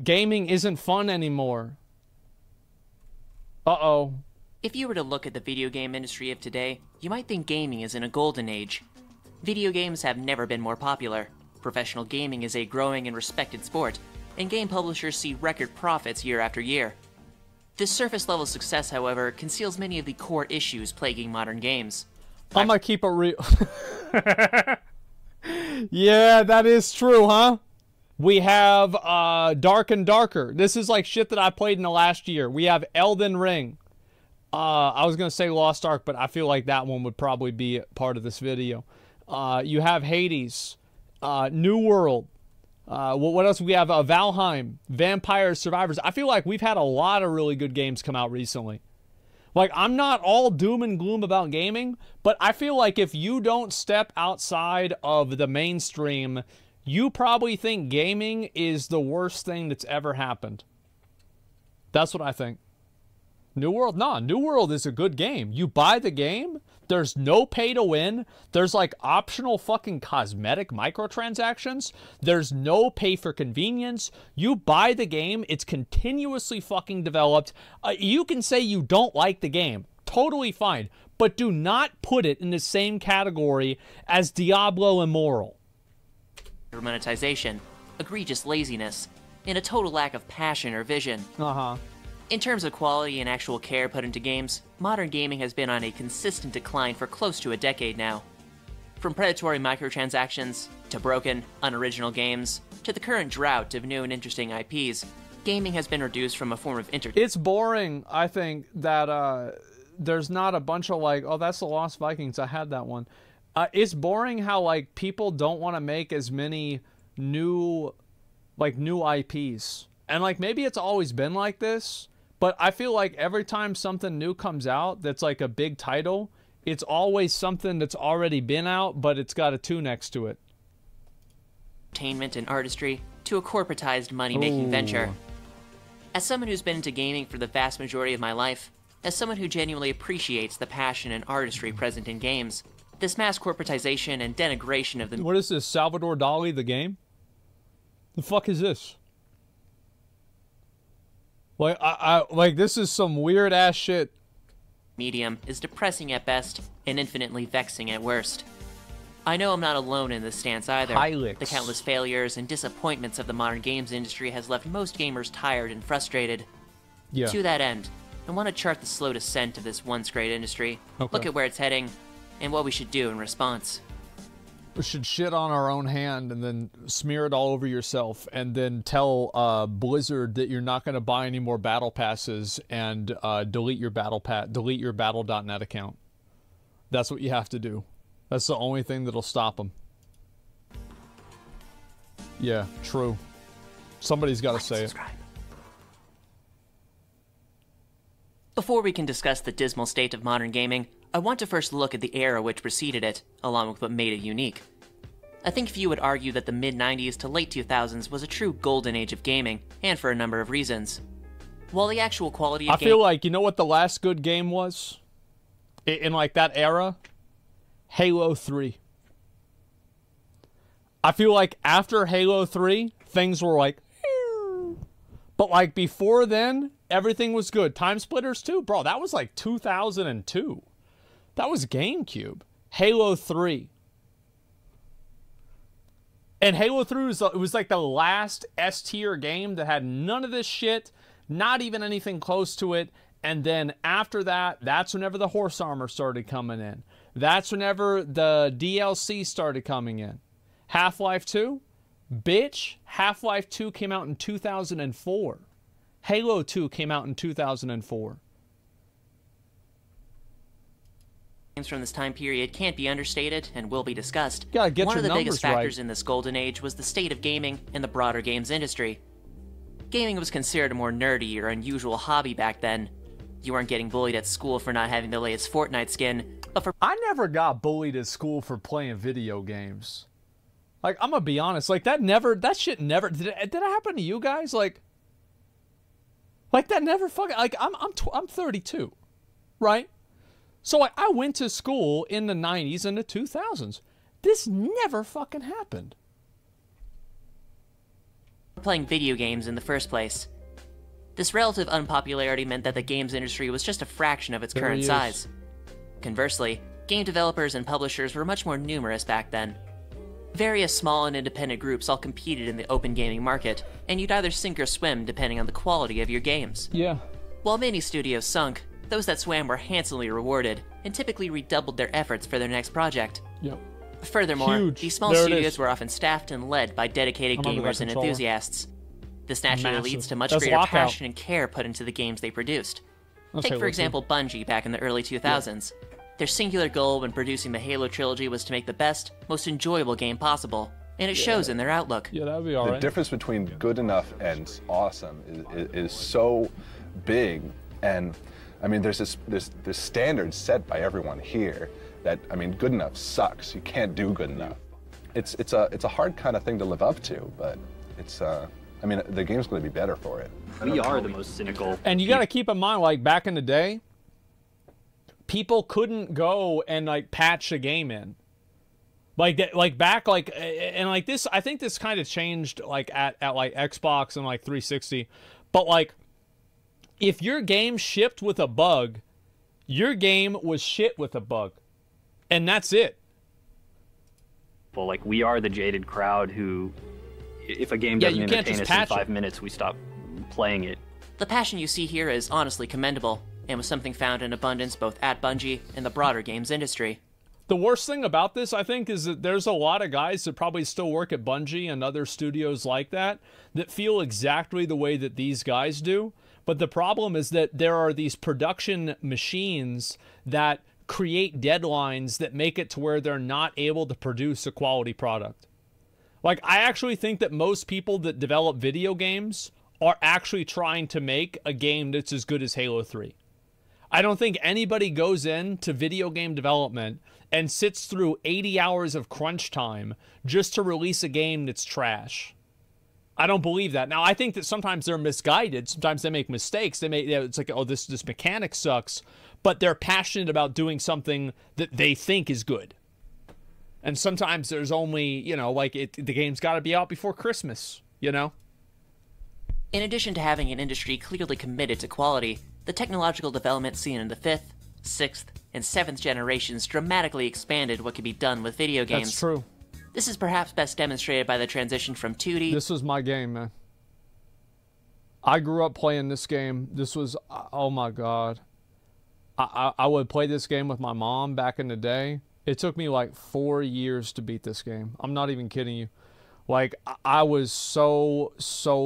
Gaming isn't fun anymore. Uh-oh. If you were to look at the video game industry of today, you might think gaming is in a golden age. Video games have never been more popular. Professional gaming is a growing and respected sport, and game publishers see record profits year after year. This surface-level success, however, conceals many of the core issues plaguing modern games. I'm gonna keep it real. Yeah, that is true, huh? We have Dark and Darker. This is like shit that I played in the last year. We have Elden Ring. I was gonna say Lost Ark, but I feel like that one would probably be part of this video. You have Hades, New World. What else? We have Valheim, Vampire Survivors. I feel like we've had a lot of really good games come out recently. Like, I'm not all doom and gloom about gaming, but I feel like if you don't step outside of the mainstream, you probably think gaming is the worst thing that's ever happened. That's what I think. New World? Nah, New World is a good game. You buy the game, there's no pay to win, there's like optional fucking cosmetic microtransactions, there's no pay for convenience, you buy the game, it's continuously fucking developed. You can say you don't like the game, totally fine, but do not put it in the same category as Diablo Immortal. Monetization, egregious laziness, and a total lack of passion or vision. In terms of quality and actual care put into games, modern gaming has been on a consistent decline for close to a decade now. From predatory microtransactions, to broken, unoriginal games, to the current drought of new and interesting IPs, gaming has been reduced from a form of entertainment. It's boring, I think, that there's not a bunch of like, oh, that's the Lost Vikings, I had that one. It's boring how like people don't want to make as many new IPs. And like maybe it's always been like this, but I feel like every time something new comes out that's like a big title, it's always something that's already been out, but it's got a 2 next to it. Entertainment and artistry to a corporatized money-making venture. As someone who's been into gaming for the vast majority of my life, as someone who genuinely appreciates the passion and artistry present in games, this mass corporatization and denigration of the— What is this, Salvador Dali, the game? The fuck is this? Like, like, this is some weird-ass shit. Medium is depressing at best and infinitely vexing at worst. I know I'm not alone in this stance either. Hilux. The countless failures and disappointments of the modern games industry has left most gamers tired and frustrated. Yeah. To that end, I want to chart the slow descent of this once great industry, look at where it's heading, and what we should do in response. We should shit on our own hand and then smear it all over yourself and then tell Blizzard that you're not going to buy any more battle passes and delete your battle.net account. That's what you have to do. That's the only thing that'll stop them. Yeah, true. Somebody's got to say it. Before we can discuss the dismal state of modern gaming, I want to first look at the era which preceded it, along with what made it unique. I think few would argue that the mid-90s to late 2000s was a true golden age of gaming, and for a number of reasons. While the actual quality of I feel like, you know what the last good game was? In like that era? Halo 3. I feel like after Halo 3, things were like... But like before then, everything was good. Time Splitters 2? Bro, that was like 2002. That was GameCube. Halo 3. And Halo 3 was like the last S-tier game that had none of this shit, not even anything close to it. And then after that, that's whenever the horse armor started coming in. That's whenever the DLC started coming in. Half-Life 2? Bitch, Half-Life 2 came out in 2004. Halo 2 came out in 2004. Games from this time period can't be understated and will be discussed. Gotta get One your of the biggest numbers factors right. in this golden age was the state of gaming and the broader games industry. Gaming was considered a more nerdy or unusual hobby back then. You weren't getting bullied at school for not having the latest Fortnite skin, but for— I never got bullied at school for playing video games. Like, I'm gonna be honest, like that shit never, did it happen to you guys? Like that never fucking, like I'm 32, right? So like, I went to school in the 90s and the 2000s. This never fucking happened. playing video games in the first place. This relative unpopularity meant that the games industry was just a fraction of its current size. Conversely, game developers and publishers were much more numerous back then. Various small and independent groups all competed in the open gaming market, and you'd either sink or swim depending on the quality of your games. Yeah. While many studios sunk, those that swam were handsomely rewarded, and typically redoubled their efforts for their next project. Yep. Furthermore, these small studios were often staffed and led by dedicated gamers and enthusiasts. This naturally leads to much greater passion and care put into the games they produced. Take, for example, Bungie back in the early 2000s. Their singular goal when producing the Halo trilogy was to make the best, most enjoyable game possible, and it shows in their outlook. Yeah, that would be alright. The difference between good enough and awesome is so big, and I mean, there's standards set by everyone here that, I mean, good enough sucks. You can't do good enough. It's a hard kind of thing to live up to, but it's I mean, the game's going to be better for it. We are the most cynical. And you got to keep in mind, like, back in the day, people couldn't go and, like, patch a game in. Like, back, like, and, like, this, I think this kind of changed, like, at like, Xbox and, like, 360. But, like, if your game shipped with a bug, your game was shit with a bug. And that's it. Well, like, we are the jaded crowd who, if a game doesn't entertain us in 5 minutes, we stop playing it. The passion you see here is honestly commendable, and was something found in abundance both at Bungie and the broader games industry. The worst thing about this, I think, is that there's a lot of guys that probably still work at Bungie and other studios like that feel exactly the way that these guys do. But the problem is that there are these production machines that create deadlines that make it to where they're not able to produce a quality product. Like, I actually think that most people that develop video games are actually trying to make a game that's as good as Halo 3. I don't think anybody goes into video game development and sits through 80 hours of crunch time just to release a game that's trash. I don't believe that. Now, I think that sometimes they're misguided. Sometimes they make mistakes. It's like, oh, this mechanic sucks. But they're passionate about doing something that they think is good. And sometimes there's only, you know, like, the game's got to be out before Christmas, you know? In addition to having an industry clearly committed to quality, the technological development seen in the 5th, 6th, and 7th generations dramatically expanded what could be done with video games. That's true. This is perhaps best demonstrated by the transition from 2D... This was my game, man. I grew up playing this game. This was... Oh, my God. I would play this game with my mom back in the day. It took me, like, 4 years to beat this game. I'm not even kidding you. Like, I was so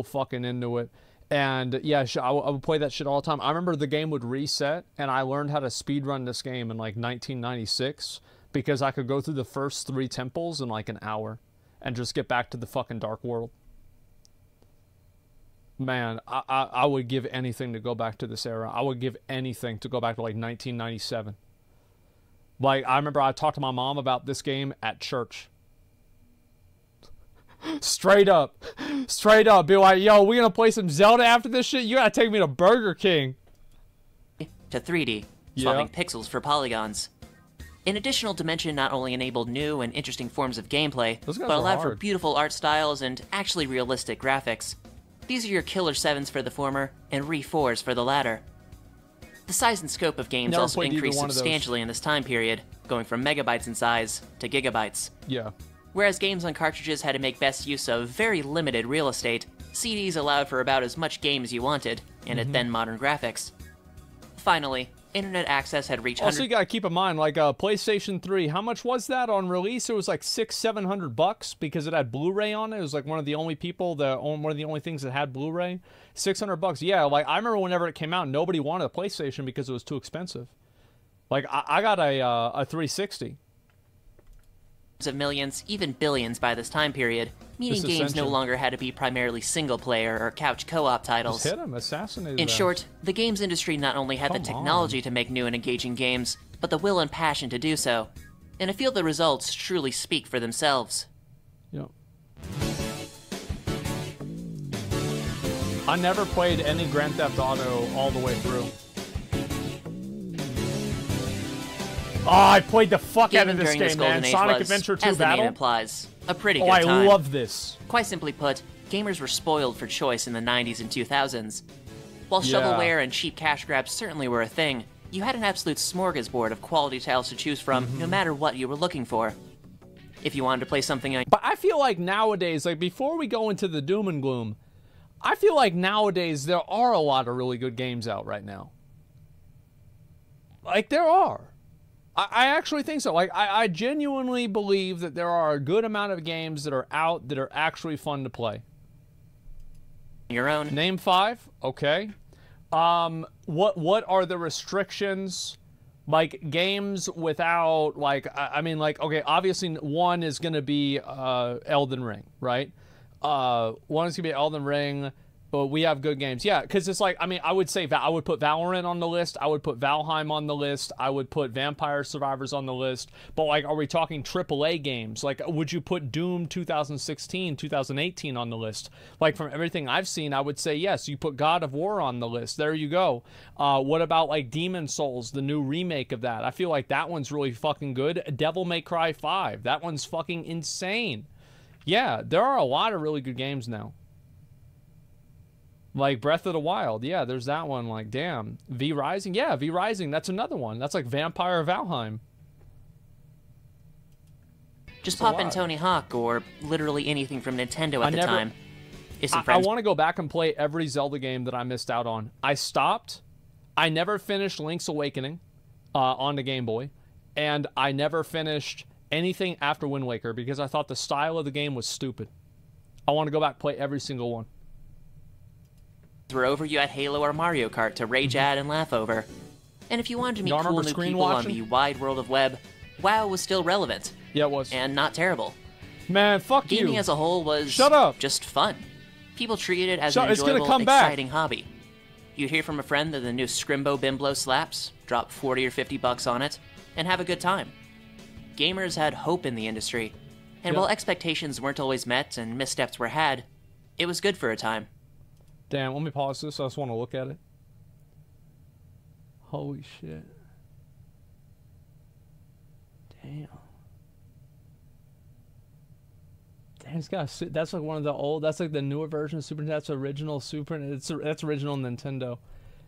fucking into it. And, yeah, I would play that shit all the time. I remember the game would reset, and I learned how to speedrun this game in, like, 1996... because I could go through the first 3 temples in like an hour and just get back to the fucking Dark World. Man, I would give anything to go back to this era. I would give anything to go back to like 1997. Like, I remember I talked to my mom about this game at church. Straight up. Straight up. Be like, yo, we gonna play some Zelda after this shit? You gotta take me to Burger King. To 3D, swapping pixels for polygons. An additional dimension not only enabled new and interesting forms of gameplay, but allowed for beautiful art styles and actually realistic graphics. These are your Killer 7s for the former, and Re-4s for the latter. The size and scope of games also increased substantially in this time period, going from megabytes in size to gigabytes. Yeah. Whereas games on cartridges had to make best use of very limited real estate, CDs allowed for about as much game as you wanted, and at then modern graphics. Finally, internet access had reached. Also, you gotta keep in mind, like, PlayStation 3, how much was that on release? It was like $600-700 because it had Blu-ray on it. It was like one of the only things that had Blu-ray. $600. Yeah, like, I remember whenever it came out, nobody wanted a PlayStation because it was too expensive. Like, I got a 360. Of millions, even billions by this time period, meaning games no longer had to be primarily single-player or couch co-op titles. Just hit him, assassinate him. In short, the games industry not only had the technology to make new and engaging games, but the will and passion to do so. And I feel the results truly speak for themselves. Yep. I never played any Grand Theft Auto all the way through. Oh, I played the fuck out of this game, man. Sonic Adventure 2 as the Battle? name implies, a pretty good time. I love this. Quite simply put, gamers were spoiled for choice in the 90s and 2000s. While shovelware and cheap cash grabs certainly were a thing, you had an absolute smorgasbord of quality titles to choose from, no matter what you were looking for. If you wanted to play something on... But I feel like nowadays, like before we go into the doom and gloom, I feel like nowadays there are a lot of really good games out right now. Like, there are. I actually think so. Like, I genuinely believe that there are a good amount of games that are out that are actually fun to play. Your own. Name 5? Okay. What are the restrictions? Like, games without, like, I mean, like, okay, obviously one is going to be Elden Ring, right? One is going to be Elden Ring, but we have good games. Yeah, because it's like, I mean, I would say, I would put Valorant on the list. I would put Valheim on the list. I would put Vampire Survivors on the list. But, like, are we talking AAA games? Like, would you put Doom 2016, 2018 on the list? Like, from everything I've seen, I would say yes. You put God of War on the list. There you go. What about, like, Demon's Souls, the new remake of that? I feel like that one's really fucking good. Devil May Cry 5. That one's fucking insane. Yeah, there are a lot of really good games now. Like Breath of the Wild, yeah, there's that one. Like, damn. V Rising, yeah, V Rising, that's another one. That's like Vampire Valheim. Just pop in Tony Hawk or literally anything from Nintendo at the time. I want to go back and play every Zelda game that I missed out on. I stopped. I never finished Link's Awakening on the Game Boy. And I never finished anything after Wind Waker because I thought the style of the game was stupid. I want to go back and play every single one. Were over, you had Halo or Mario Kart to rage at and laugh over. And if you wanted to meet cool new people on the wide world of web, WoW was still relevant. Yeah, it was. And not terrible. Man, fuck you. Gaming as a whole was just fun. People treated it as an enjoyable, exciting hobby. You'd hear from a friend that the new Scrimbo Bimblo slaps, drop 40 or 50 bucks on it, and have a good time. Gamers had hope in the industry, and while expectations weren't always met and missteps were had, it was good for a time. Damn, let me pause this. I just want to look at it. Holy shit. Damn. Damn, it's got a, that's like one of the old, that's like the newer version of Super Nintendo. That's original Super, that's original Nintendo.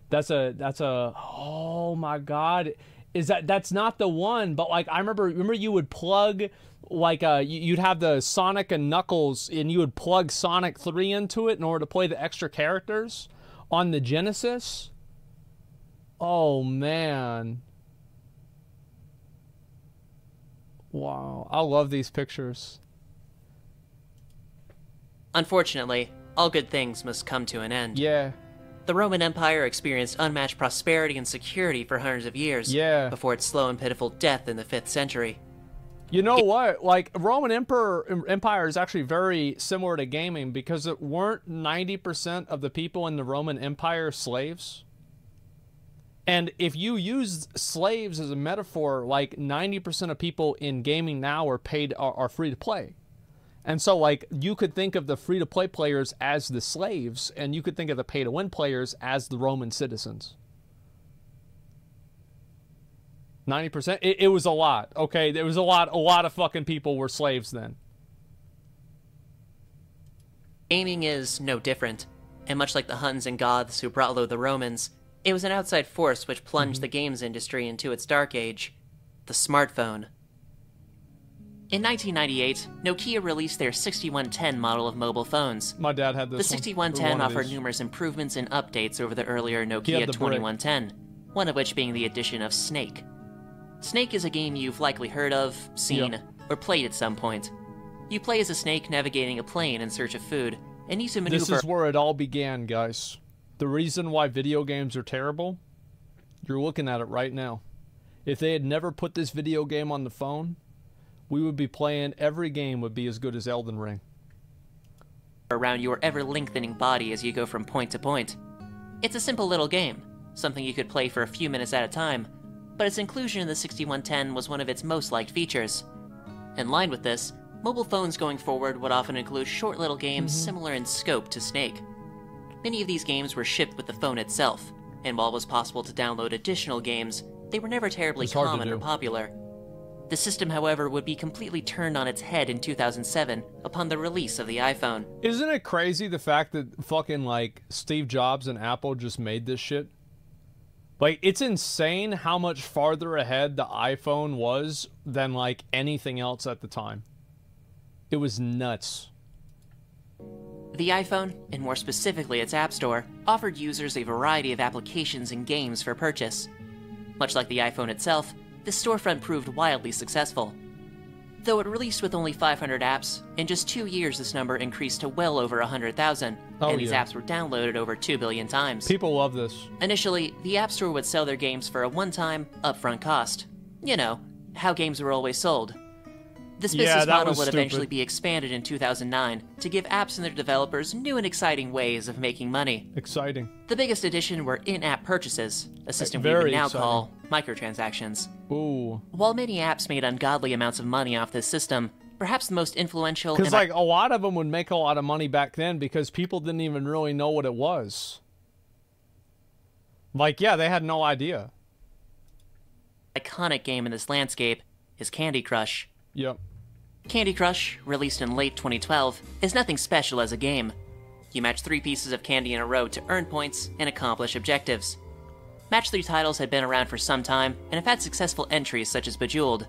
That's a, oh my God. That's not the one, but like, I remember you would plug, like, you'd have the Sonic and Knuckles, and you would plug Sonic 3 into it in order to play the extra characters on the Genesis. Oh, man. Wow. I love these pictures. Unfortunately, all good things must come to an end. Yeah. The Roman Empire experienced unmatched prosperity and security for hundreds of years before its slow and pitiful death in the 5th century. You know what? Like, Roman Empire is actually very similar to gaming because it weren't 90% of the people in the Roman Empire slaves. And if you use slaves as a metaphor, like 90% of people in gaming now are free to play. And so, like, you could think of the free-to-play players as the slaves, and you could think of the pay-to-win players as the Roman citizens. 90%? It was a lot, okay? There was a lot of fucking people were slaves then. Gaming is no different, and much like the Huns and Goths who brought low the Romans, it was an outside force which plunged the games industry into its dark age, the smartphone. In 1998, Nokia released their 6110 model of mobile phones. My dad had this The 6110 offered numerous improvements and updates over the earlier Nokia 2110, one of which being the addition of Snake. Snake is a game you've likely heard of, seen, or played at some point. You play as a snake navigating a plane in search of food, and need to maneuver... This is where it all began, guys. The reason why video games are terrible, you're looking at it right now. If they had never put this video game on the phone, we would be playing, every game would be as good as Elden Ring. Around your ever-lengthening body as you go from point to point. It's a simple little game, something you could play for a few minutes at a time, but its inclusion in the 6110 was one of its most liked features. In line with this, mobile phones going forward would often include short little games similar in scope to Snake. Many of these games were shipped with the phone itself, and while it was possible to download additional games, they were never terribly common or popular. The system, however, would be completely turned on its head in 2007 upon the release of the iPhone. Isn't it crazy the fact that fucking, like, Steve Jobs and Apple just made this shit? Like, it's insane how much farther ahead the iPhone was than, like, anything else at the time. It was nuts. The iPhone, and more specifically its App Store, offered users a variety of applications and games for purchase. Much like the iPhone itself, this storefront proved wildly successful. Though it released with only 500 apps, in just 2 years this number increased to well over 100,000, and these apps were downloaded over 2 billion times. People love this. Initially, the App Store would sell their games for a one-time, upfront cost. You know, how games were always sold. This business model would eventually be expanded in 2009 to give apps and their developers new and exciting ways of making money. Exciting. The biggest addition were in-app purchases, a system we would now call microtransactions. Ooh. While many apps made ungodly amounts of money off this system, perhaps the most influential... Because, like, a lot of them would make a lot of money back then because people didn't even really know what it was. Like, yeah, they had no idea. Iconic game in this landscape is Candy Crush. Yep. Candy Crush, released in late 2012, is nothing special as a game. You match 3 pieces of candy in a row to earn points and accomplish objectives. Match 3 titles had been around for some time and have had successful entries such as Bejeweled.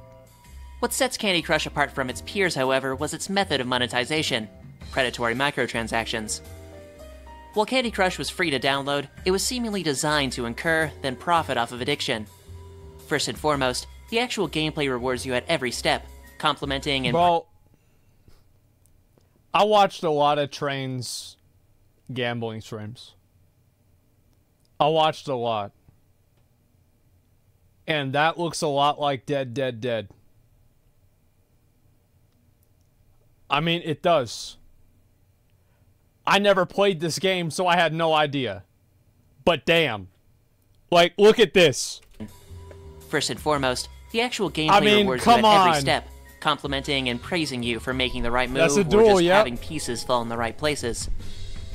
What sets Candy Crush apart from its peers, however, was its method of monetization: predatory microtransactions. While Candy Crush was free to download, it was seemingly designed to incur, then profit off of addiction. First and foremost, the actual gameplay rewards you at every step, complementing and... Well, I watched a lot of Train's gambling streams. I watched a lot. And that looks a lot like Dead, Dead, Dead. I mean, it does. I never played this game, so I had no idea. But damn. Like, look at this. First and foremost, the actual gameplay rewards you at every step, complimenting and praising you for making the right move or just having pieces fall in the right places.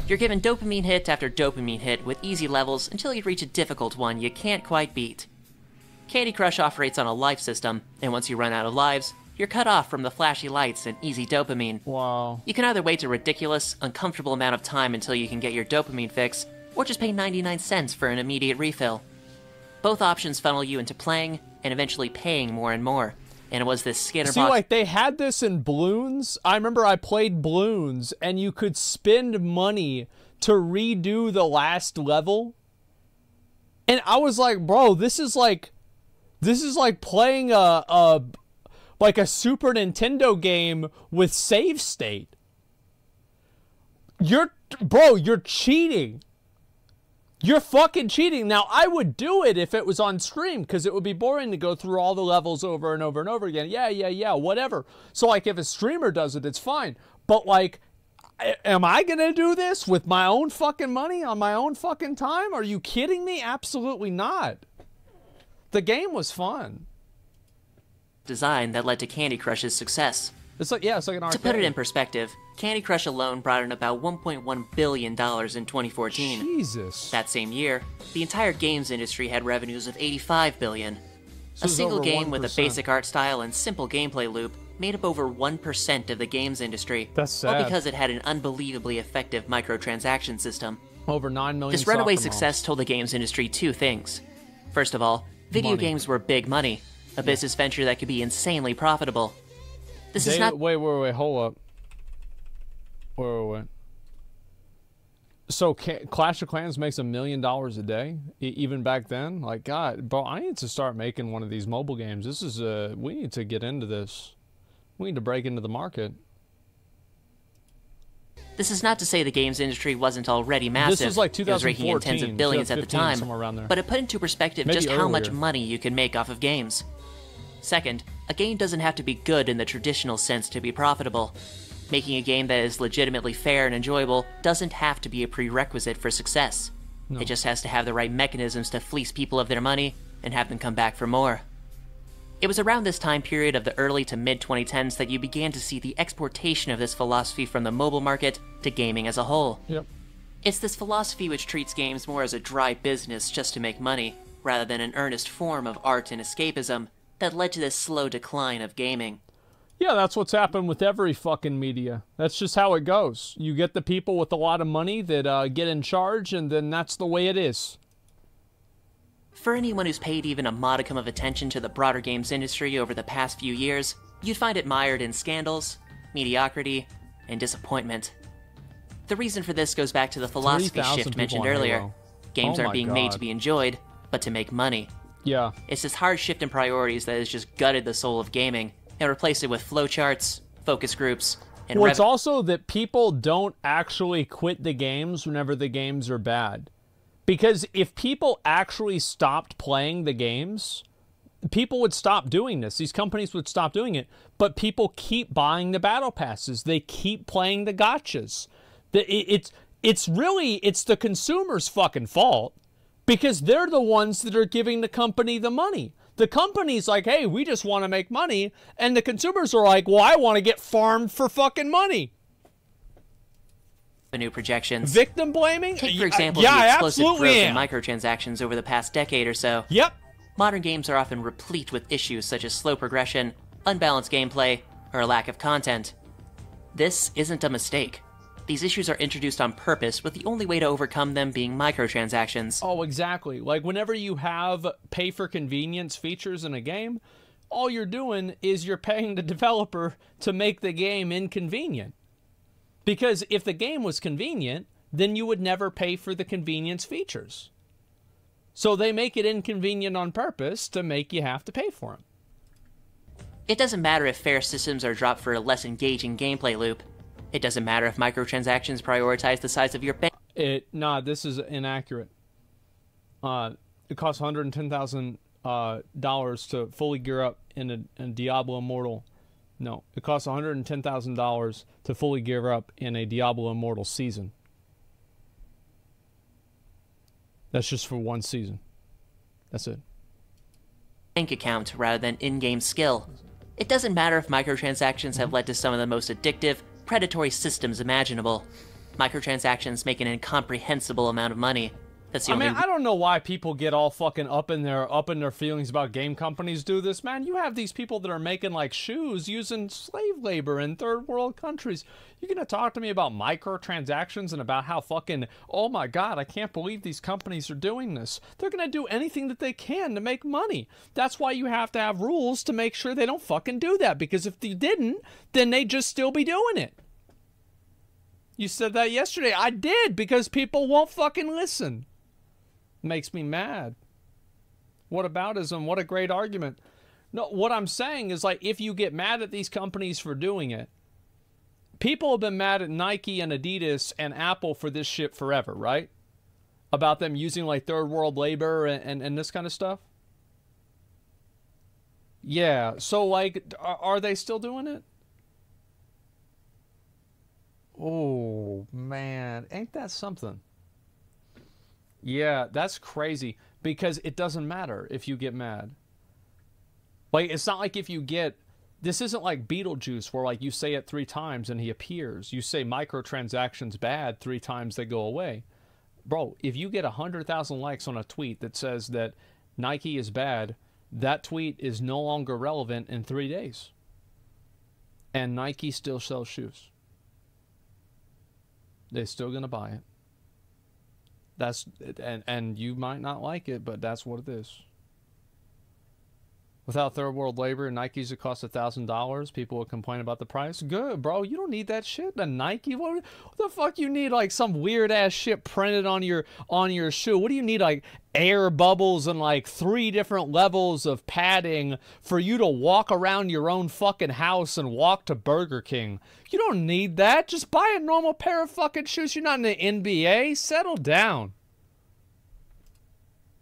You're given dopamine hit after dopamine hit with easy levels until you reach a difficult one you can't quite beat. Candy Crush operates on a life system, and once you run out of lives, you're cut off from the flashy lights and easy dopamine. Wow. You can either wait a ridiculous, uncomfortable amount of time until you can get your dopamine fix, or just pay 99 cents for an immediate refill. Both options funnel you into playing, and eventually paying more and more. And it was this scatterbox... See, like, they had this in Bloons. I remember I played Bloons, and you could spend money to redo the last level. And I was like, bro, this is like playing a Super Nintendo game with save state. You're cheating. You're fucking cheating. Now, I would do it if it was on stream, because it would be boring to go through all the levels over and over and over again. Yeah, whatever. So, like, if a streamer does it, it's fine. But, like, am I going to do this with my own fucking money on my own fucking time? Are you kidding me? Absolutely not. The game was fun. Design that led to Candy Crush's success. It's like, yeah, it's like an arcade. To put it in perspective, Candy Crush alone brought in about $1.1 billion in 2014. Jesus. That same year, the entire games industry had revenues of $85 billion. A single game with a basic art style and simple gameplay loop made up over 1% of the games industry. That's sad. All because it had an unbelievably effective microtransaction system. Over 9 million. This runaway success told the games industry 2 things. First of all, video games were big money, a business venture that could be insanely profitable. This is not... Wait, hold up. Wait. So Clash of Clans makes $1 million a day, even back then? Like, God, bro, I need to start making one of these mobile games. This is, we need to get into this. We need to break into the market. This is not to say the games industry wasn't already massive. This was like 2014. It was raking in tens of billions at the time, there. But it put into perspective just how much money you can make off of games. Second, a game doesn't have to be good in the traditional sense to be profitable. Making a game that is legitimately fair and enjoyable doesn't have to be a prerequisite for success. No. It just has to have the right mechanisms to fleece people of their money and have them come back for more. It was around this time period of the early to mid-2010s that you began to see the exportation of this philosophy from the mobile market to gaming as a whole. Yep. It's this philosophy which treats games more as a dry business just to make money, rather than an earnest form of art and escapism, that led to this slow decline of gaming. Yeah, that's what's happened with every fucking media. That's just how it goes. You get the people with a lot of money that get in charge, and then that's the way it is. For anyone who's paid even a modicum of attention to the broader games industry over the past few years, you'd find it mired in scandals, mediocrity, and disappointment. The reason for this goes back to the philosophy shift mentioned earlier. Games aren't being made to be enjoyed, but to make money. Yeah. It's this hard shift in priorities that has just gutted the soul of gaming, and replace it with flowcharts, focus groups, and well, it's also that people don't actually quit the games whenever the games are bad. Because if people actually stopped playing the games, people would stop doing this. These companies would stop doing it. But people keep buying the battle passes. They keep playing the gotchas. It's the consumer's fucking fault. Because they're the ones that are giving the company the money. The company's like, hey, we just want to make money. And the consumers are like, well, I want to get farmed for fucking money. New projections. Victim blaming? Take, for example, the explosive growth in microtransactions over the past decade or so. Yep. Modern games are often replete with issues such as slow progression, unbalanced gameplay, or a lack of content. This isn't a mistake. These issues are introduced on purpose, with the only way to overcome them being microtransactions. Oh, exactly. Like, whenever you have pay-for-convenience features in a game, all you're doing is you're paying the developer to make the game inconvenient. Because if the game was convenient, then you would never pay for the convenience features. So they make it inconvenient on purpose to make you have to pay for them. It doesn't matter if fair systems are dropped for a less engaging gameplay loop. It doesn't matter if microtransactions prioritize the size of your bank. Nah, this is inaccurate. It costs $110,000 to fully gear up in a Diablo Immortal. No, it costs $110,000 to fully gear up in a Diablo Immortal season. That's just for one season. That's it. Bank account rather than in-game skill. It doesn't matter if microtransactions have led to some of the most addictive, predatory systems imaginable. Microtransactions make an incomprehensible amount of money. That's the only... I don't know why people get all fucking up in their feelings about game companies do this, man. You have these people that are making like shoes using slave labor in third world countries. You're gonna talk to me about microtransactions and about how fucking, oh my god, I can't believe these companies are doing this. They're gonna do anything that they can to make money. That's why you have to have rules to make sure they don't fucking do that, because if they didn't, then they'd just still be doing it. You said that yesterday. I did, because people won't fucking listen. Makes me mad. Whataboutism, what a great argument. No, what I'm saying is, like, if you get mad at these companies for doing it, people have been mad at Nike and Adidas and Apple for this shit forever, right? About them using, like, third world labor and this kind of stuff. Yeah, so, like, are they still doing it? Oh, man, ain't that something? Yeah, that's crazy, because it doesn't matter if you get mad. Like, it's not like if you get... This isn't like Beetlejuice, where, like, you say it 3 times and he appears. You say microtransactions bad 3 times, they go away. Bro, if you get 100,000 likes on a tweet that says that Nike is bad, that tweet is no longer relevant in 3 days. And Nike still sells shoes. They're still going to buy it. That's and you might not like it, but that's what it is. Without third world labor, Nikes would cost $1,000. People would complain about the price. Good, bro. You don't need that shit. The Nike. What the fuck you need? Like some weird ass shit printed on your shoe. What do you need? Like air bubbles and like 3 different levels of padding for you to walk around your own fucking house and walk to Burger King. You don't need that. Just buy a normal pair of fucking shoes. You're not in the NBA. Settle down.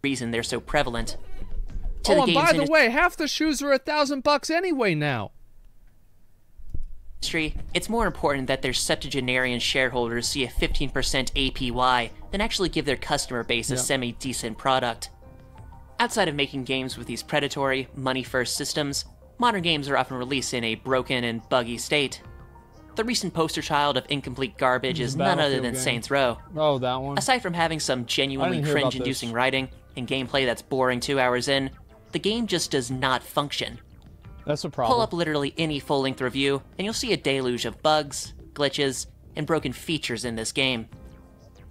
Reason they're so prevalent. Oh, and by the way, half the shoes are $1,000 anyway now. It's more important that their septuagenarian shareholders see a 15% APY than actually give their customer base a semi-decent product. Outside of making games with these predatory, money-first systems, modern games are often released in a broken and buggy state. The recent poster child of incomplete garbage is none other than Saints Row. Oh, that one. Aside from having some genuinely cringe-inducing writing and gameplay that's boring 2 hours in, the game just does not function. That's a problem. Pull up literally any full-length review, and you'll see a deluge of bugs, glitches, and broken features in this game.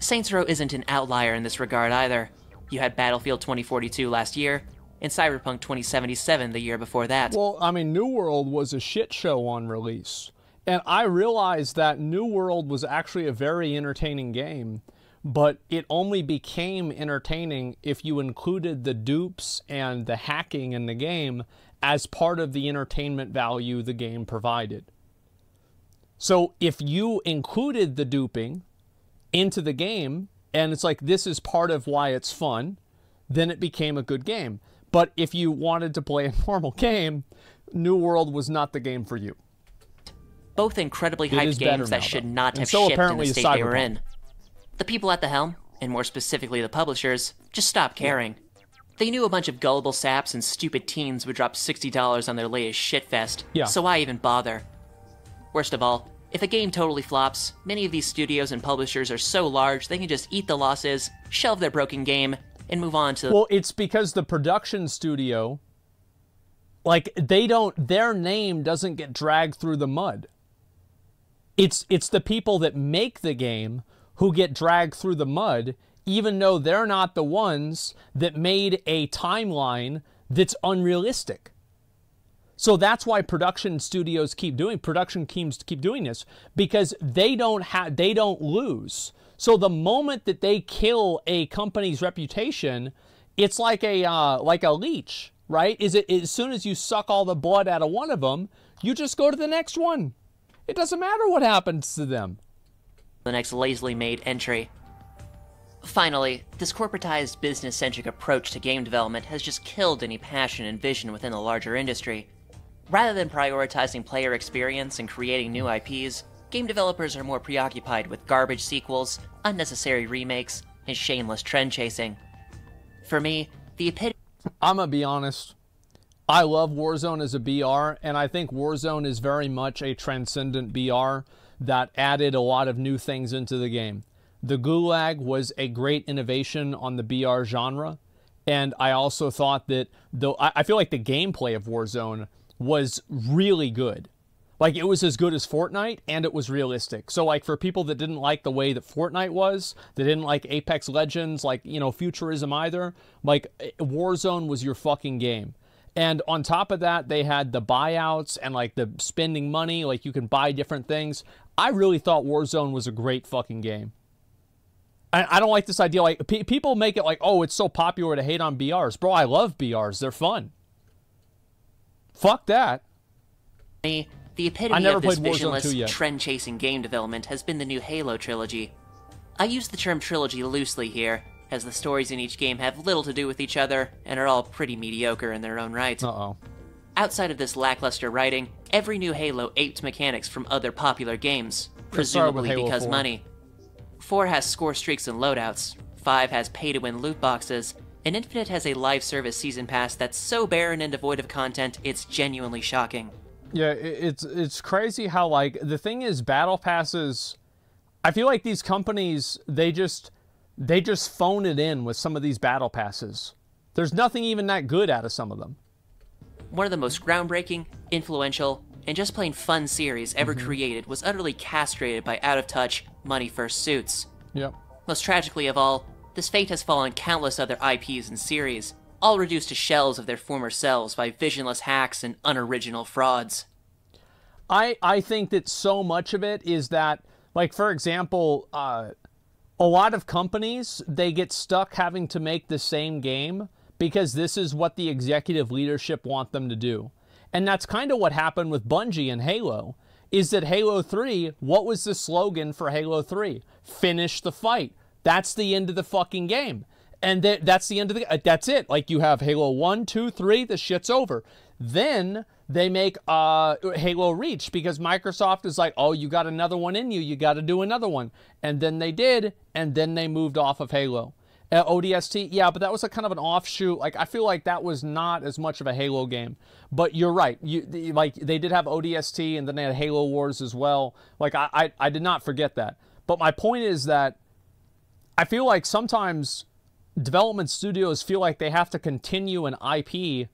Saints Row isn't an outlier in this regard either. You had Battlefield 2042 last year, and Cyberpunk 2077 the year before that. Well, I mean, New World was a shit show on release. And I realized that New World was actually a very entertaining game, but it only became entertaining if you included the dupes and the hacking in the game as part of the entertainment value the game provided. So if you included the duping into the game, and it's like, this is part of why it's fun, then it became a good game. But if you wanted to play a normal game, New World was not the game for you. Both incredibly hyped games that should not have shipped in the state they were in. The people at the helm, and more specifically the publishers, just stopped caring. They knew a bunch of gullible saps and stupid teens would drop $60 on their latest shitfest, so why even bother? Worst of all, if a game totally flops, many of these studios and publishers are so large they can just eat the losses, shelve their broken game, and move on to... Well, it's because the production studio, like, their name doesn't get dragged through the mud. It's the people that make the game who get dragged through the mud, even though they're not the ones that made a timeline that's unrealistic. So that's why production studios keep doing this, because they don't lose. So the moment that they kill a company's reputation, it's like a leech, right? As soon as you suck all the blood out of one of them, you just go to the next one. It doesn't matter what happens to them. The next lazily made entry. Finally, this corporatized, business-centric approach to game development has just killed any passion and vision within the larger industry. Rather than prioritizing player experience and creating new IPs, game developers are more preoccupied with garbage sequels, unnecessary remakes, and shameless trend-chasing. For me, the epitome... I'm gonna be honest. I love Warzone as a BR, and I think Warzone is very much a transcendent BR that added a lot of new things into the game. The Gulag was a great innovation on the BR genre, and I also thought that, I feel like the gameplay of Warzone was really good. Like, it was as good as Fortnite, and it was realistic. So, like, for people that didn't like the way that Fortnite was, that didn't like Apex Legends, like, you know, Futurism either, like, Warzone was your fucking game. And on top of that, they had the buyouts and, like, the spending money, like, you can buy different things. I really thought Warzone was a great fucking game. I don't like this idea, like, people make it like, oh, it's so popular to hate on BRs. Bro, I love BRs. They're fun. Fuck that. The epitome of this visionless, trend-chasing game development has been the new Halo trilogy. I use the term trilogy loosely here, as the stories in each game have little to do with each other, and are all pretty mediocre in their own right. Outside of this lackluster writing, every new Halo aped mechanics from other popular games, presumably because money. 4 has score streaks and loadouts, 5 has pay-to-win loot boxes, and Infinite has a live service season pass that's so barren and devoid of content, it's genuinely shocking. Yeah, it's crazy how, like, the thing is, battle passes, I feel like these companies, they just phone it in with some of these battle passes. There's nothing even that good out of some of them. One of the most groundbreaking, influential, and just plain fun series ever created was utterly castrated by out-of-touch, money-first suits. Yep. Most tragically of all, this fate has fallen countless other IPs and series, all reduced to shells of their former selves by visionless hacks and unoriginal frauds. I think that so much of it is that, like, for example, a lot of companies, they get stuck having to make the same game because this is what the executive leadership want them to do. And that's kind of what happened with Bungie and Halo, is that Halo 3, what was the slogan for Halo 3? Finish the fight. That's the end of the fucking game. And that's the end of the... That's it. Like, you have Halo 1, 2, 3, the shit's over. Then they make Halo Reach because Microsoft is like, oh, you got another one in you. You got to do another one. And then they did, and then they moved off of Halo. ODST, yeah, but that was a kind of an offshoot. Like, I feel like that was not as much of a Halo game. But you're right. Like, they did have ODST, and then they had Halo Wars as well. Like, I did not forget that. But my point is that I feel like sometimes development studios feel like they have to continue an IP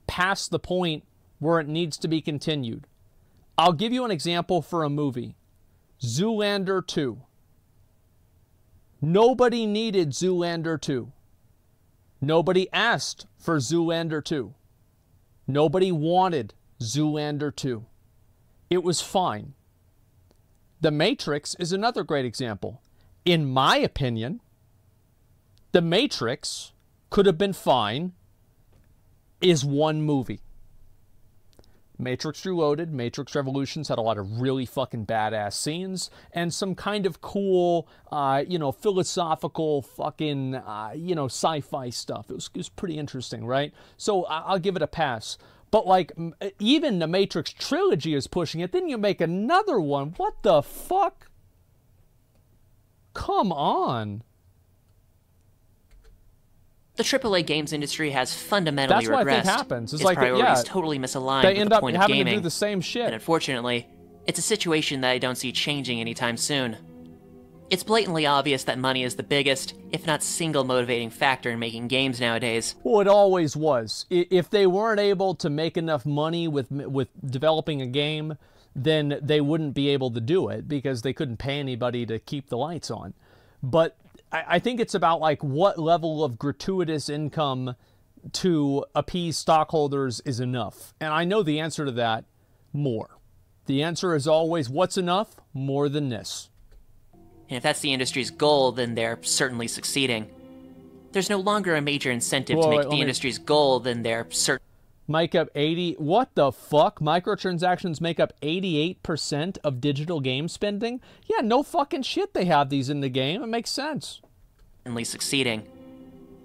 past the point where it needs to be continued. I'll give you an example for a movie. Zoolander 2. Nobody needed Zoolander 2. Nobody asked for Zoolander 2. Nobody wanted Zoolander 2. It was fine. The Matrix is another great example. In my opinion, The Matrix could have been fine is one movie. Matrix Reloaded, Matrix Revolutions had a lot of really fucking badass scenes and some kind of cool, philosophical fucking, sci-fi stuff. It was pretty interesting, right? So I'll give it a pass. But, like, even the Matrix trilogy is pushing it. Then you make another one. What the fuck? Come on. The AAA games industry has fundamentally regressed. That's what I think happens. It's its like, priorities totally misaligned they with end the up point having of gaming. to do the same shit. And unfortunately, it's a situation that I don't see changing anytime soon. It's blatantly obvious that money is the biggest, if not single motivating factor in making games nowadays. Well, it always was. If they weren't able to make enough money with developing a game, then they wouldn't be able to do it because they couldn't pay anybody to keep the lights on. But I think it's about, like, what level of gratuitous income to appease stockholders is enough. And I know the answer to that: more. The answer is always, what's enough? More than this. And if that's the industry's goal, then they're certainly succeeding. There's no longer a major incentive to make the industry's goal, then they're certainly... Make up 80... What the fuck? Microtransactions make up 88% of digital game spending? Yeah, no fucking shit they have these in the game. It makes sense. Succeeding.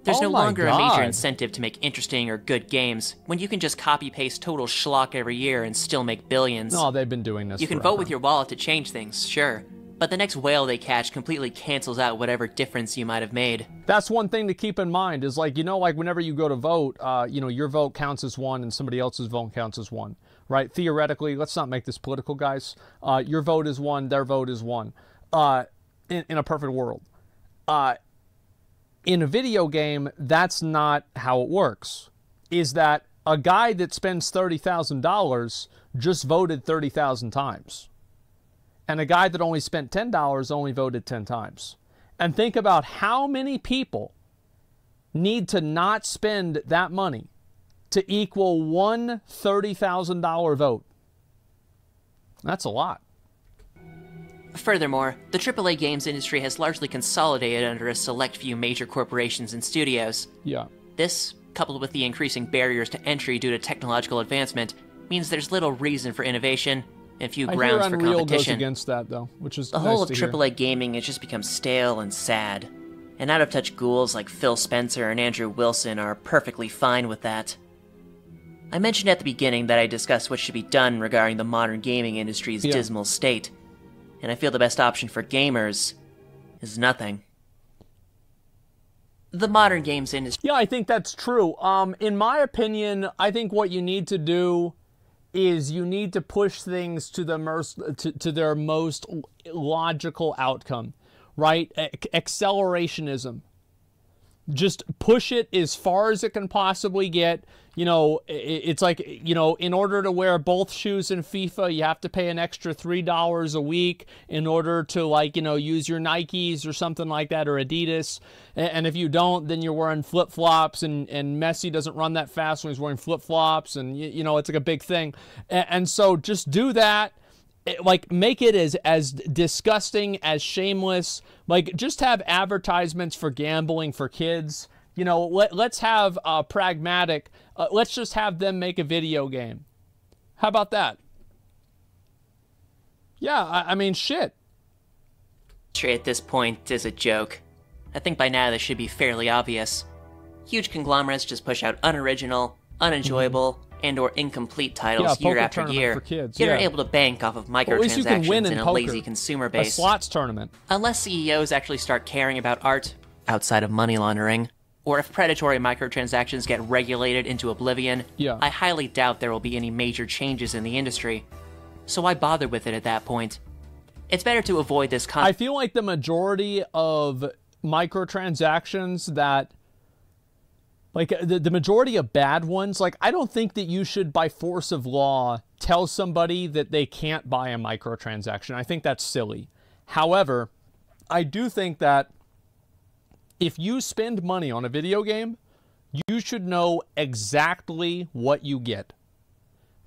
There's no longer a major incentive to make interesting or good games when you can just copy-paste total schlock every year and still make billions. No, they've been doing this You can vote with your wallet to change things, sure. But the next whale they catch completely cancels out whatever difference you might have made. That's one thing to keep in mind is, like, whenever you go to vote, your vote counts as one and somebody else's vote counts as one, right? Theoretically, let's not make this political, guys. Your vote is one, their vote is one. In a perfect world. In a video game, that's not how it works. Is that a guy that spends $30,000 just voted 30,000 times. And a guy that only spent $10 only voted 10 times. And think about how many people need to not spend that money to equal one $30,000 vote. That's a lot. Furthermore, the AAA games industry has largely consolidated under a select few major corporations and studios. Yeah. This, coupled with the increasing barriers to entry due to technological advancement, means there's little reason for innovation and few grounds for Unreal competition. Goes against that, though, which is the whole of AAA gaming has just become stale and sad, and out-of-touch ghouls like Phil Spencer and Andrew Wilson are perfectly fine with that. I mentioned at the beginning that I discussed what should be done regarding the modern gaming industry's dismal state, and I feel the best option for gamers is nothing. The modern games industry... Yeah, I think that's true. In my opinion, I think what you need to do is you need to push things to their most logical outcome, right? Accelerationism. Just push it as far as it can possibly get. It's like, in order to wear both shoes in FIFA, you have to pay an extra $3 a week in order to, use your Nikes or something like that, or Adidas. And if you don't, then you're wearing flip-flops, and Messi doesn't run that fast when he's wearing flip-flops, and, it's like a big thing. And so just do that. Make it as disgusting, as shameless. Just have advertisements for gambling for kids. Let's have pragmatic. Let's just have them make a video game. How about that? Yeah, I mean, shit. At this point is a joke. I think by now this should be fairly obvious. Huge conglomerates just push out unoriginal, unenjoyable, and or incomplete titles year after year, yet are able to bank off of microtransactions and a lazy consumer base. A slots tournament. Unless CEOs actually start caring about art, outside of money laundering, or if predatory microtransactions get regulated into oblivion, I highly doubt there will be any major changes in the industry. So why bother with it at that point? It's better to avoid this I feel like the majority of microtransactions that Like, the majority of bad ones, like, I don't think that you should, by force of law, tell somebody that they can't buy a microtransaction. I think that's silly. However, I do think that if you spend money on a video game, you should know exactly what you get.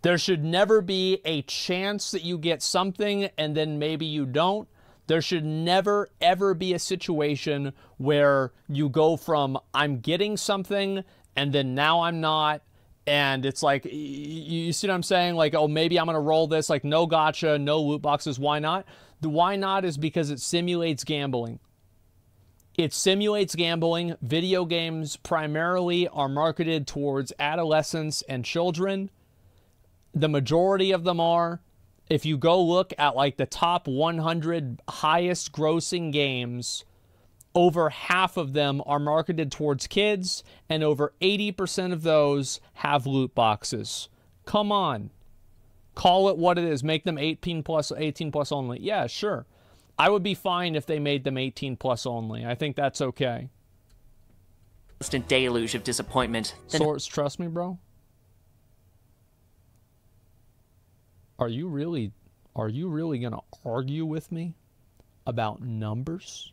There should never be a chance that you get something and then maybe you don't. There should never, ever be a situation where you go from, I'm getting something, and then now I'm not, and it's like, you see what I'm saying? Like, oh, maybe I'm going to roll this, like, no gotcha, no loot boxes, why not? The why not is because it simulates gambling. It simulates gambling. Video games primarily are marketed towards adolescents and children. The majority of them are. If you go look at like the top 100 highest grossing games, over half of them are marketed towards kids, and over 80% of those have loot boxes. Come on. Call it what it is. Make them 18 plus only. Yeah, sure. I would be fine if they made them 18 plus only. I think that's okay. Constant deluge of disappointment. Source, trust me, bro. Are you really going to argue with me about numbers?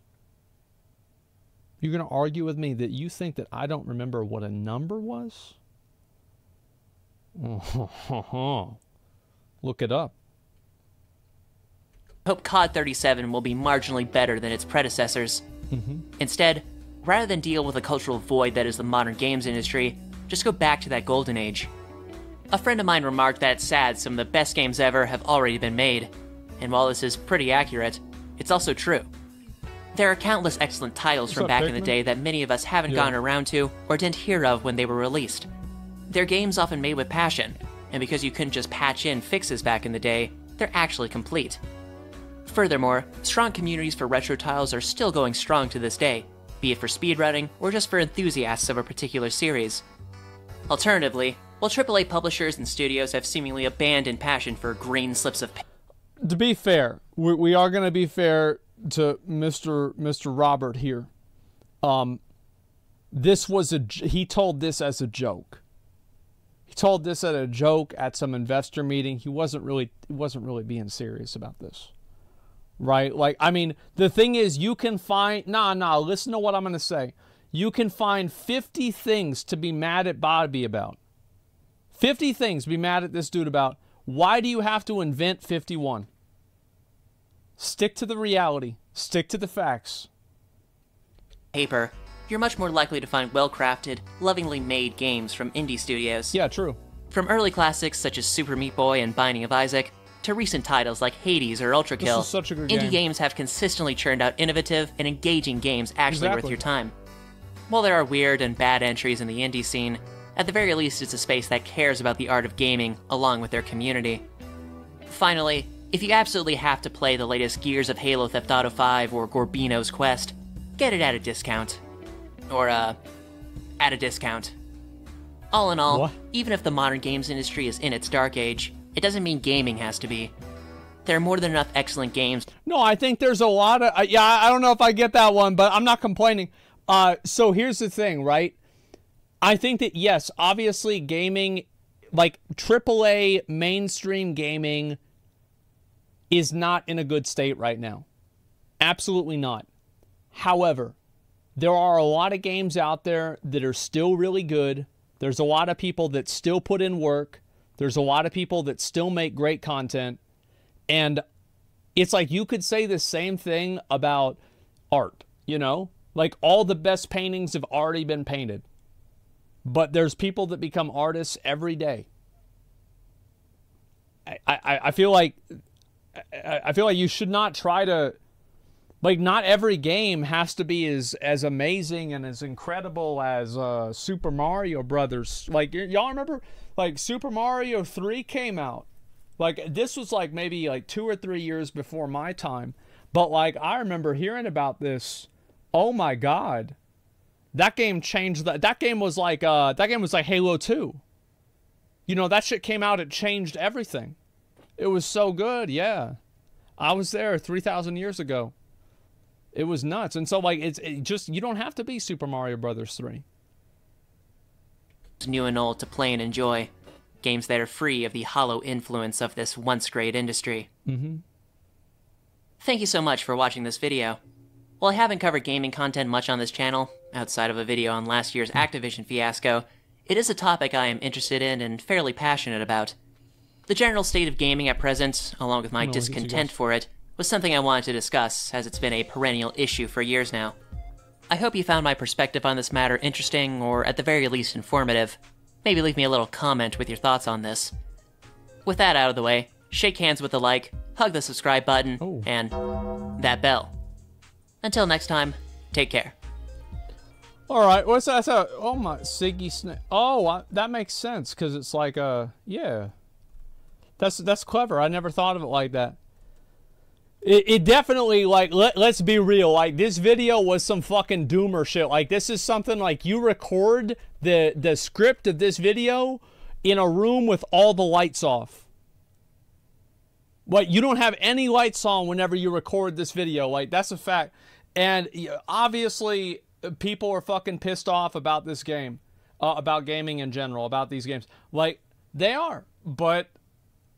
You're going to argue with me that you think that I don't remember what a number was? Look it up. I hope COD 37 will be marginally better than its predecessors. Instead, rather than deal with the cultural void that is the modern games industry, just go back to that golden age. A friend of mine remarked that it's sad some of the best games ever have already been made, and while this is pretty accurate, it's also true. There are countless excellent titles from back in the day that many of us haven't gotten around to or didn't hear of when they were released. They're games often made with passion, and because you couldn't just patch in fixes back in the day, they're actually complete. Furthermore, strong communities for retro titles are still going strong to this day, be it for speedrunning or just for enthusiasts of a particular series. Alternatively, while AAA publishers and studios have seemingly abandoned passion for green slips of paper. To be fair, we are going to be fair to Mr. Robert here. This was he told this as a joke. He told this as a joke at some investor meeting. He wasn't really being serious about this. Right? Like, I mean, the thing is, you can find listen to what I'm going to say. You can find 50 things to be mad at Bobby about. 50 things to be mad at this dude about. Why do you have to invent 51? Stick to the reality. Stick to the facts. Paper, you're much more likely to find well-crafted, lovingly made games from indie studios. Yeah, true. From early classics such as Super Meat Boy and Binding of Isaac, to recent titles like Hades or Ultra Kill, this is such a good indie games have consistently churned out innovative and engaging games actually worth your time. While there are weird and bad entries in the indie scene, at the very least it's a space that cares about the art of gaming along with their community. Finally, if you absolutely have to play the latest Gears of Halo Theft Auto 5 or Gorbino's Quest, get it at a discount. Or, at a discount. All in all, even if the modern games industry is in its dark age, it doesn't mean gaming has to be. There are more than enough excellent games. No, I think there's a lot of... yeah, I don't know if I get that one, but I'm not complaining. So here's the thing, right? I think that, yes, obviously gaming, like AAA mainstream gaming is not in a good state right now. Absolutely not. However, there are a lot of games out there that are still really good. There's a lot of people that still put in work. There's a lot of people that still make great content. And it's like you could say the same thing about art, you know? Like all the best paintings have already been painted. But there's people that become artists every day. I feel like you should not try to, like, not every game has to be as amazing and as incredible as Super Mario Brothers. Like, y'all remember, like, Super Mario 3 came out. Like, this was like maybe like 2 or 3 years before my time. But like, I remember hearing about this. Oh my God. That game changed. That game was like Halo 2. You know, that shit came out, it changed everything. It was so good, yeah. I was there 3,000 years ago. It was nuts. And so, like, it just, you don't have to be Super Mario Brothers 3. new and old to play and enjoy. Games that are free of the hollow influence of this once great industry. Thank you so much for watching this video. While I haven't covered gaming content much on this channel, outside of a video on last year's Activision fiasco, it is a topic I am interested in and fairly passionate about. The general state of gaming at present, along with my discontent for it, was something I wanted to discuss, as it's been a perennial issue for years now. I hope you found my perspective on this matter interesting, or at the very least informative. Maybe leave me a little comment with your thoughts on this. With that out of the way, shake hands with the like, hug the subscribe button, and that bell. Until next time, take care. Alright, what's that? Oh my, Siggy Snake. Oh, that makes sense, because it's like, yeah. That's clever. I never thought of it like that. It definitely, like, let's be real. Like, this video was some fucking doomer shit. Like, this is something, like, you record the script of this video in a room with all the lights off. Like, you don't have any lights on whenever you record this video. Like, that's a fact. And obviously, people are fucking pissed off about this game. About gaming in general, about these games. Like, they are. But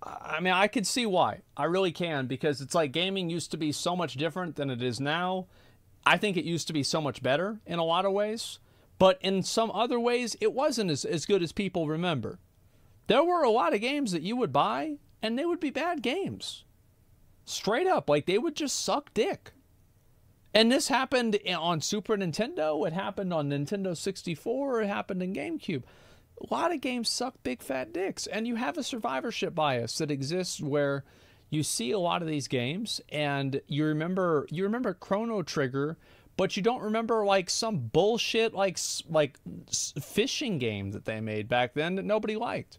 I mean, I could see why. I really can, because it's like gaming used to be so much different than it is now. I think it used to be so much better in a lot of ways. But in some other ways, it wasn't as good as people remember. There were a lot of games that you would buy, and they would be bad games. Straight up. Like, they would just suck dick. And this happened on Super Nintendo. It happened on Nintendo 64. It happened in GameCube. A lot of games suck big fat dicks, and you have a survivorship bias that exists where you see a lot of these games and you remember Chrono Trigger, but you don't remember like some bullshit like fishing game that they made back then that nobody liked.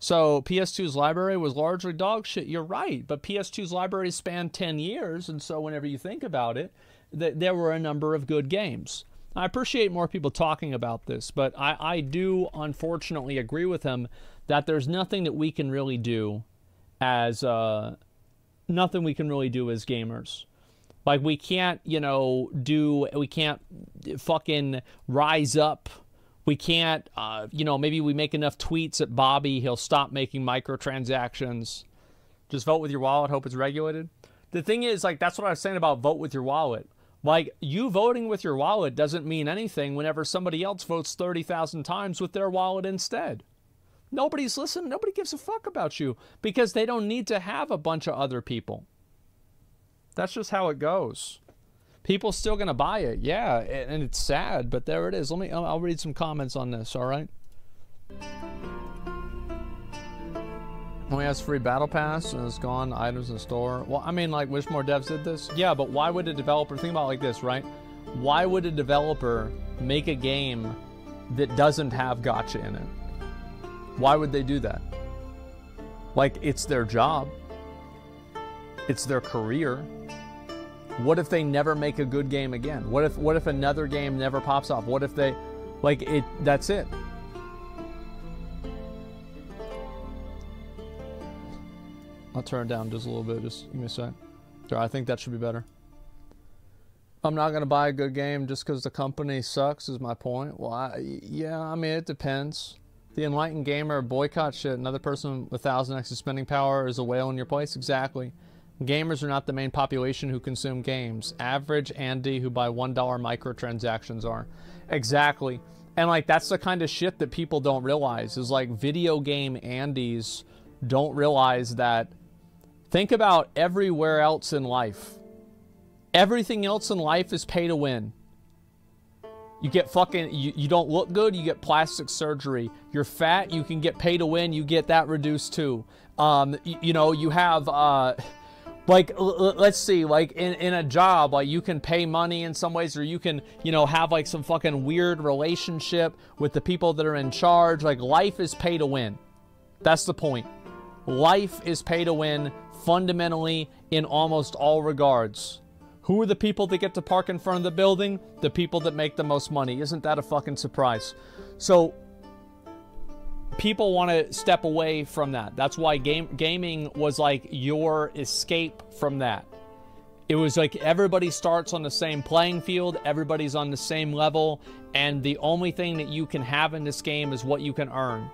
So PS2's library was largely dog shit. You're right, but PS2's library spanned 10 years, and so whenever you think about it, there were a number of good games. I appreciate more people talking about this, but I do unfortunately agree with him that there's nothing that we can really do as gamers. Like, we can't, we can't fucking rise up. We can't, maybe we make enough tweets at Bobby, he'll stop making microtransactions. Just vote with your wallet, hope it's regulated. The thing is, like, that's what I was saying about vote with your wallet. Like, you voting with your wallet doesn't mean anything whenever somebody else votes 30,000 times with their wallet instead. Nobody's listening. Nobody gives a fuck about you because they don't need to have a bunch of other people. That's just how it goes. People still going to buy it. Yeah, and it's sad, but there it is. I'll read some comments on this, all right? Only has free battle pass and it's gone items in store. Well, I mean, like, wish more devs did this. Yeah, but why would a developer think about it like this, right? Why would a developer make a game that doesn't have gacha in it? Why would they do that? Like, it's their job. It's their career. What if they never make a good game again? What if another game never pops off? What if they, like, that's it. I'll turn it down just a little bit. Just give me a sec. I think that should be better. I'm not going to buy a good game just because the company sucks is my point. Well, yeah, I mean, it depends. The enlightened gamer boycott shit. Another person with 1,000x spending power is a whale in your place. Exactly. Gamers are not the main population who consume games. Average Andy who buy $1 microtransactions are. Exactly. And, like, that's the kind of shit that people don't realize. Is, like, video game Andys don't realize that. Think about everywhere else in life. Everything else in life is pay to win. You get fucking, you don't look good, you get plastic surgery. You're fat, you can get pay to win, you get that reduced too. You have, like, let's see, like, in a job, like, you can pay money in some ways, or you can, have, like, some fucking weird relationship with the people that are in charge. Like, life is pay to win. That's the point. Life is pay to win, fundamentally, in almost all regards. Who are the people that get to park in front of the building? The people that make the most money. Isn't that a fucking surprise? So, people want to step away from that. That's why gaming was like your escape from that. It was like everybody starts on the same playing field, everybody's on the same level, and the only thing that you can have in this game is what you can earn.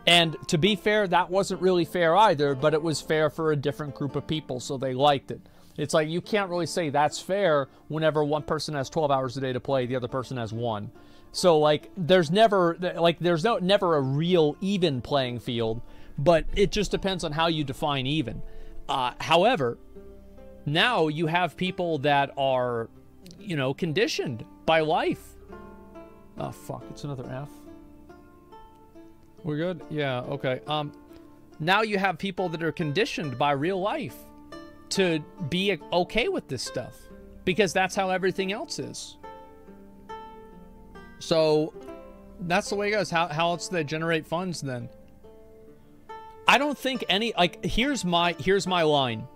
And to be fair, that wasn't really fair either, but it was fair for a different group of people, so they liked it. It's like you can't really say that's fair whenever one person has 12 hours a day to play, the other person has 1. So like there's never a real even playing field, but it just depends on how you define even. However, now you have people that are, you know, conditioned by life. Oh fuck, it's another F. We're good? Yeah, okay. Now you have people that are conditioned by real life to be okay with this stuff because that's how everything else is. So that's the way it goes. How else do they generate funds then? I don't think any, like, here's my line.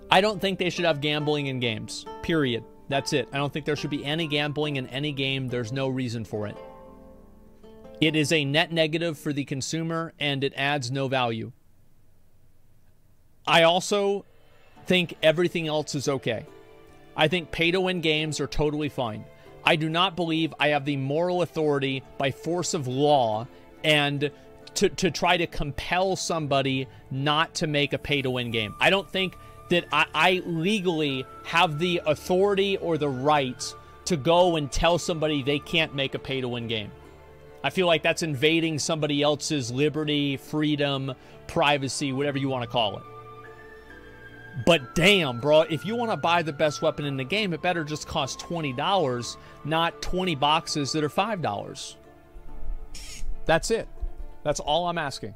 I don't think they should have gambling in games. Period. That's it. I don't think there should be any gambling in any game. There's no reason for it. It is a net negative for the consumer, and it adds no value. I also think everything else is okay. I think pay-to-win games are totally fine. I do not believe I have the moral authority by force of law and to try to compel somebody not to make a pay-to-win game. I don't think that I legally have the authority or the right to go and tell somebody they can't make a pay-to-win game. I feel like that's invading somebody else's liberty, freedom, privacy, whatever you want to call it. But damn, bro, if you want to buy the best weapon in the game, it better just cost $20, not 20 boxes that are $5. That's it. That's all I'm asking.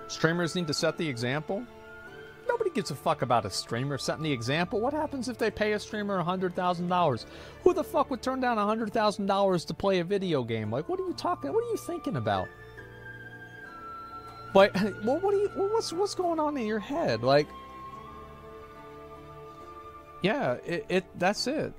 Streamers need to set the example? Nobody gives a fuck about a streamer setting the example. What happens if they pay a streamer $100,000? Who the fuck would turn down $100,000 to play a video game? Like, what are you thinking about? Like, well, what's going on in your head? Like, yeah, that's it.